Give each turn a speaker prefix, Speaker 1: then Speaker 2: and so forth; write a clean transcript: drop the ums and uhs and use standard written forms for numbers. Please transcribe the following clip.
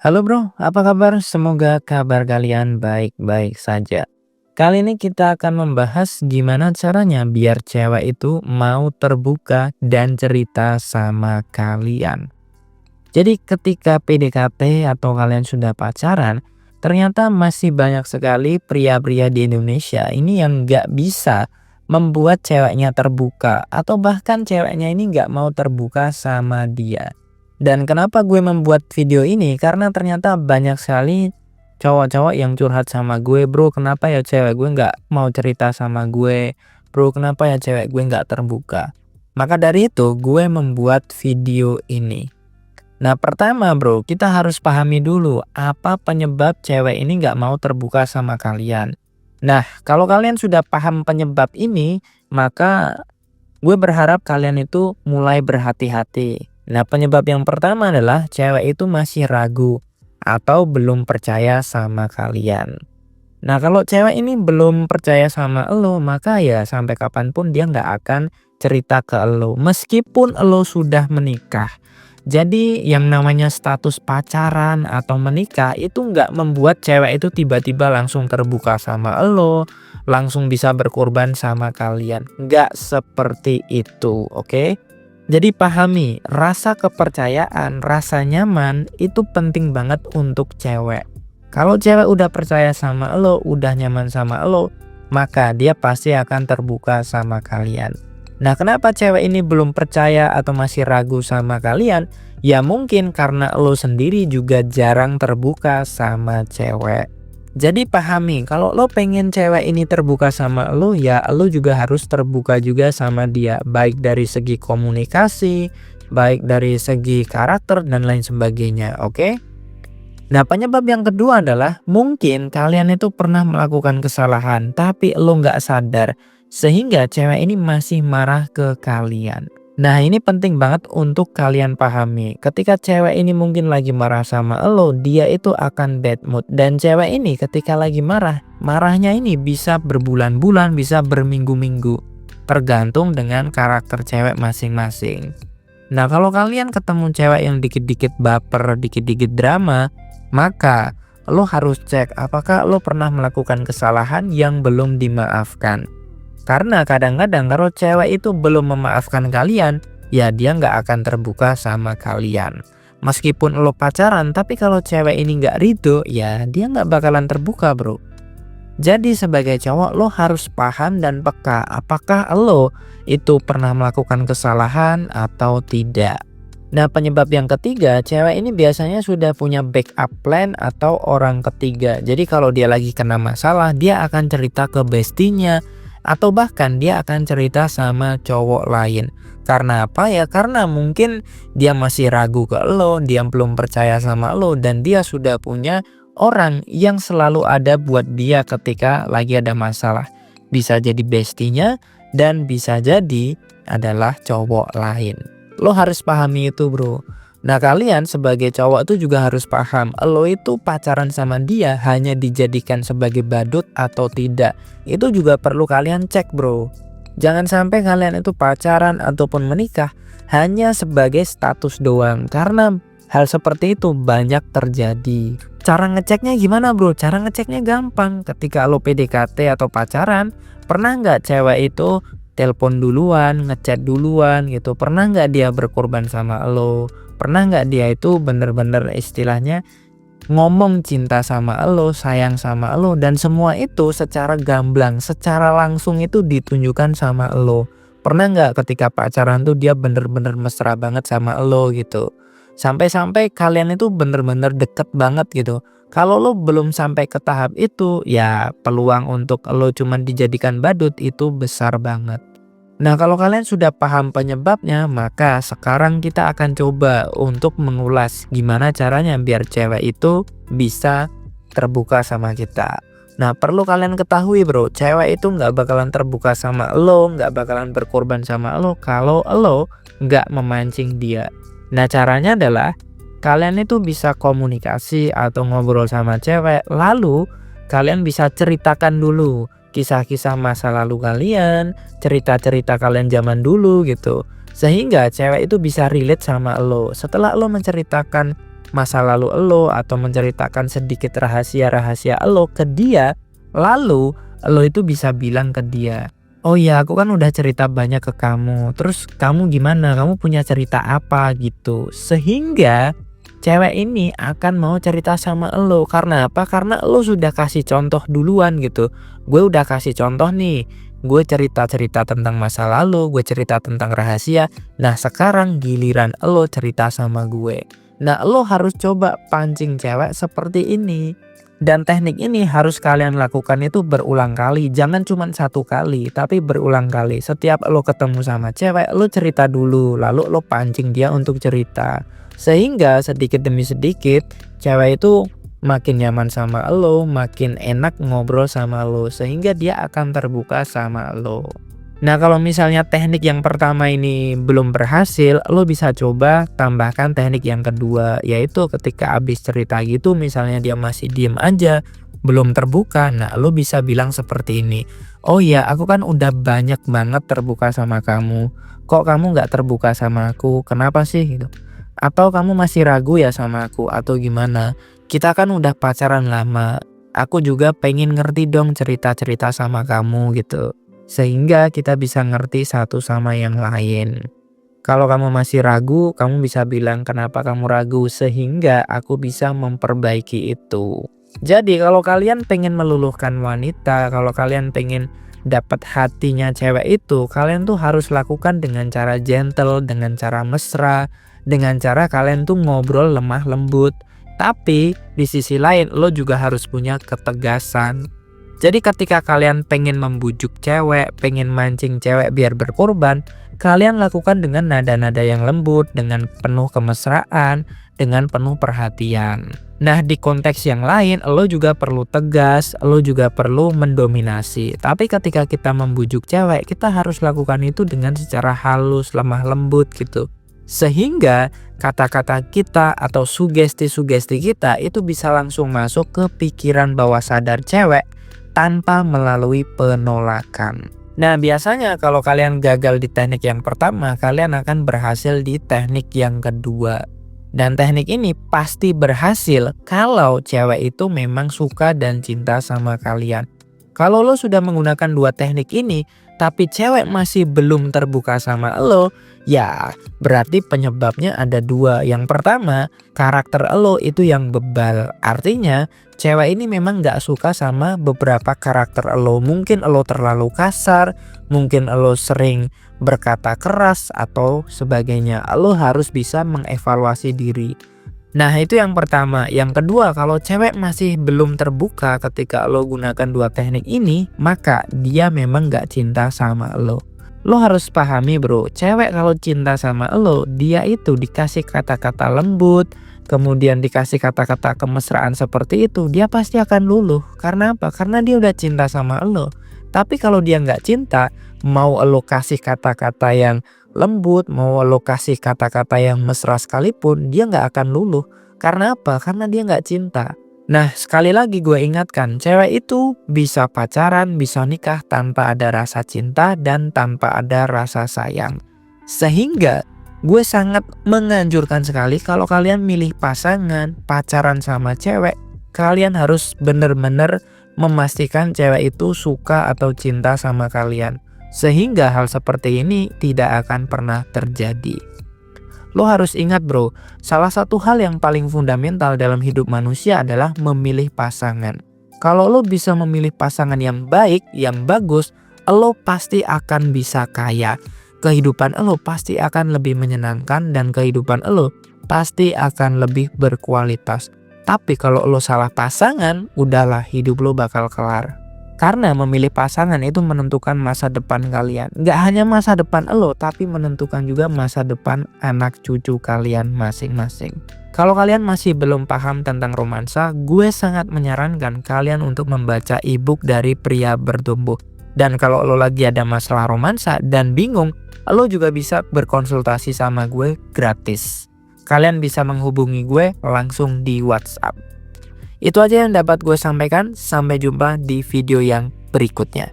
Speaker 1: Halo bro, apa kabar? Semoga kabar kalian baik-baik saja. Kali ini kita akan membahas gimana caranya biar cewek itu mau terbuka dan cerita sama kalian. Jadi ketika PDKT atau kalian sudah pacaran, ternyata masih banyak sekali pria-pria di Indonesia ini yang nggak bisa membuat ceweknya terbuka atau bahkan ceweknya ini nggak mau terbuka sama dia. Dan kenapa gue membuat video ini? Karena ternyata banyak sekali cowok-cowok yang curhat sama gue, bro, kenapa ya cewek gue nggak mau cerita sama gue, bro, kenapa ya cewek gue nggak terbuka. Maka dari itu gue membuat video ini. Nah pertama bro, kita harus pahami dulu apa penyebab cewek ini nggak mau terbuka sama kalian. Nah kalau kalian sudah paham penyebab ini, maka gue berharap kalian itu mulai berhati-hati. Nah penyebab yang pertama adalah cewek itu masih ragu atau belum percaya sama kalian. Nah kalau cewek ini belum percaya sama elo, maka ya sampai kapanpun dia nggak akan cerita ke elo. Meskipun elo sudah menikah. Jadi yang namanya status pacaran atau menikah itu nggak membuat cewek itu tiba-tiba langsung terbuka sama elo, langsung bisa berkorban sama kalian. Nggak seperti itu, oke? Jadi pahami, rasa kepercayaan, rasa nyaman itu penting banget untuk cewek. Kalau cewek udah percaya sama elo, udah nyaman sama elo, maka dia pasti akan terbuka sama kalian. Nah, kenapa cewek ini belum percaya atau masih ragu sama kalian? Ya mungkin karena elo sendiri juga jarang terbuka sama cewek. Jadi pahami, kalau lo pengen cewek ini terbuka sama lo, ya lo juga harus terbuka juga sama dia. Baik dari segi komunikasi, baik dari segi karakter, dan lain sebagainya, oke? Nah penyebab yang kedua adalah mungkin kalian itu pernah melakukan kesalahan tapi lo nggak sadar sehingga cewek ini masih marah ke kalian. Nah ini penting banget untuk kalian pahami. Ketika cewek ini mungkin lagi marah sama lo, dia itu akan bad mood. Dan cewek ini ketika lagi marah, marahnya ini bisa berbulan-bulan, bisa berminggu-minggu. Tergantung dengan karakter cewek masing-masing. Nah kalau kalian ketemu cewek yang dikit-dikit baper, dikit-dikit drama, maka lo harus cek apakah lo pernah melakukan kesalahan yang belum dimaafkan. Karena kadang-kadang kalau cewek itu belum memaafkan kalian, ya dia nggak akan terbuka sama kalian. Meskipun lo pacaran, tapi kalau cewek ini nggak ridho, ya dia nggak bakalan terbuka bro. Jadi sebagai cowok lo harus paham dan peka apakah lo itu pernah melakukan kesalahan atau tidak. Nah penyebab yang ketiga, cewek ini biasanya sudah punya backup plan atau orang ketiga. Jadi kalau dia lagi kena masalah, dia akan cerita ke bestinya atau bahkan dia akan cerita sama cowok lain. Karena apa ya? Karena mungkin dia masih ragu ke lo, dia belum percaya sama lo, dan dia sudah punya orang yang selalu ada buat dia ketika lagi ada masalah. Bisa jadi bestinya dan bisa jadi adalah cowok lain. Lo harus pahami itu bro. Nah kalian sebagai cowok tuh juga harus paham, lo itu pacaran sama dia hanya dijadikan sebagai badut atau tidak. Itu juga perlu kalian cek bro. Jangan sampai kalian itu pacaran ataupun menikah hanya sebagai status doang. Karena hal seperti itu banyak terjadi. Cara ngeceknya gimana bro? Cara ngeceknya gampang. Ketika lo PDKT atau pacaran, pernah nggak cewek itu telepon duluan, ngechat duluan gitu? Pernah nggak dia berkorban sama lo? Pernah nggak dia itu bener-bener istilahnya ngomong cinta sama lo, sayang sama lo, dan semua itu secara gamblang, secara langsung itu ditunjukkan sama lo? Pernah nggak ketika pacaran tuh dia bener-bener mesra banget sama lo gitu? Sampai-sampai kalian itu bener-bener deket banget gitu. Kalau lo belum sampai ke tahap itu, ya peluang untuk lo cuman dijadikan badut itu besar banget. Nah kalau kalian sudah paham penyebabnya, maka sekarang kita akan coba untuk mengulas gimana caranya biar cewek itu bisa terbuka sama kita. Nah perlu kalian ketahui bro, cewek itu nggak bakalan terbuka sama lo, nggak bakalan berkorban sama lo kalau lo nggak memancing dia. Nah caranya adalah kalian itu bisa komunikasi atau ngobrol sama cewek, lalu kalian bisa ceritakan dulu kisah-kisah masa lalu kalian, cerita-cerita kalian zaman dulu gitu. Sehingga cewek itu bisa relate sama lo. Setelah lo menceritakan masa lalu lo atau menceritakan sedikit rahasia-rahasia lo ke dia, lalu lo itu bisa bilang ke dia, "Oh ya, aku kan udah cerita banyak ke kamu, terus kamu gimana? Kamu punya cerita apa?" gitu. Sehingga cewek ini akan mau cerita sama lo. Karena apa? Karena lo sudah kasih contoh duluan gitu. Gue udah kasih contoh nih. Gue cerita-cerita tentang masa lalu, gue cerita tentang rahasia. Nah, sekarang giliran lo cerita sama gue. Nah, lo harus coba pancing cewek seperti ini. Dan teknik ini harus kalian lakukan itu berulang kali. Jangan cuma satu kali, tapi berulang kali. Setiap lo ketemu sama cewek, lo cerita dulu. Lalu lo pancing dia untuk cerita. Sehingga sedikit demi sedikit cewek itu makin nyaman sama lo, makin enak ngobrol sama lo, sehingga dia akan terbuka sama lo. Nah, kalau misalnya teknik yang pertama ini belum berhasil, lo bisa coba tambahkan teknik yang kedua, yaitu ketika habis cerita gitu misalnya dia masih diem aja, belum terbuka. Nah, lo bisa bilang seperti ini, "Oh ya, aku kan udah banyak banget terbuka sama kamu. Kok kamu nggak terbuka sama aku? Kenapa sih?" gitu. Atau kamu masih ragu ya sama aku atau gimana? Kita kan udah pacaran lama. Aku juga pengen ngerti dong cerita-cerita sama kamu gitu. Sehingga kita bisa ngerti satu sama yang lain. Kalau kamu masih ragu, kamu bisa bilang kenapa kamu ragu sehingga aku bisa memperbaiki itu. Jadi kalau kalian pengen meluluhkan wanita, kalau kalian pengen dapat hatinya cewek itu, kalian tuh harus lakukan dengan cara gentle, dengan cara mesra, dengan cara kalian tuh ngobrol lemah lembut. Tapi di sisi lain lo juga harus punya ketegasan. Jadi ketika kalian pengen membujuk cewek, pengen mancing cewek biar berkorban, kalian lakukan dengan nada-nada yang lembut, dengan penuh kemesraan, dengan penuh perhatian. Nah, di konteks yang lain, lo juga perlu tegas, lo juga perlu mendominasi. Tapi ketika kita membujuk cewek, kita harus lakukan itu dengan secara halus, lemah lembut gitu. Sehingga kata-kata kita atau sugesti-sugesti kita itu bisa langsung masuk ke pikiran bawah sadar cewek tanpa melalui penolakan. Nah, biasanya kalau kalian gagal di teknik yang pertama, kalian akan berhasil di teknik yang kedua. Dan teknik ini pasti berhasil kalau cewek itu memang suka dan cinta sama kalian. Kalau lo sudah menggunakan dua teknik ini, tapi cewek masih belum terbuka sama lo, ya berarti penyebabnya ada dua. Yang pertama, karakter lo itu yang bebal. Artinya cewek ini memang gak suka sama beberapa karakter lo. Mungkin lo terlalu kasar, mungkin lo sering berkata keras atau sebagainya. Lo harus bisa mengevaluasi diri. Nah, itu yang pertama. Yang kedua, kalau cewek masih belum terbuka ketika lo gunakan dua teknik ini, maka dia memang gak cinta sama lo. Lo harus pahami bro, cewek kalau cinta sama lo, dia itu dikasih kata-kata lembut, kemudian dikasih kata-kata kemesraan seperti itu, dia pasti akan luluh. Karena apa? Karena dia udah cinta sama lo. Tapi kalau dia gak cinta, mau lo kasih kata-kata yang lembut, mau lo kasih kata-kata yang mesra sekalipun, dia nggak akan luluh. Karena apa? Karena dia nggak cinta. Nah, sekali lagi gue ingatkan, cewek itu bisa pacaran, bisa nikah tanpa ada rasa cinta dan tanpa ada rasa sayang. Sehingga gue sangat menganjurkan sekali kalau kalian milih pasangan, pacaran sama cewek, kalian harus bener-bener memastikan cewek itu suka atau cinta sama kalian. Sehingga hal seperti ini tidak akan pernah terjadi. Lo harus ingat bro, salah satu hal yang paling fundamental dalam hidup manusia adalah memilih pasangan. Kalau lo bisa memilih pasangan yang baik, yang bagus, lo pasti akan bisa kaya. Kehidupan lo pasti akan lebih menyenangkan dan kehidupan lo pasti akan lebih berkualitas. Tapi kalau lo salah pasangan, udahlah hidup lo bakal kelar. Karena memilih pasangan itu menentukan masa depan kalian. Gak hanya masa depan lo, tapi menentukan juga masa depan anak cucu kalian masing-masing. Kalau kalian masih belum paham tentang romansa, gue sangat menyarankan kalian untuk membaca e-book dari Pria Bertumbuh. Dan kalau lo lagi ada masalah romansa dan bingung, lo juga bisa berkonsultasi sama gue gratis. Kalian bisa menghubungi gue langsung di WhatsApp. Itu aja yang dapat gue sampaikan. Sampai jumpa di video yang berikutnya.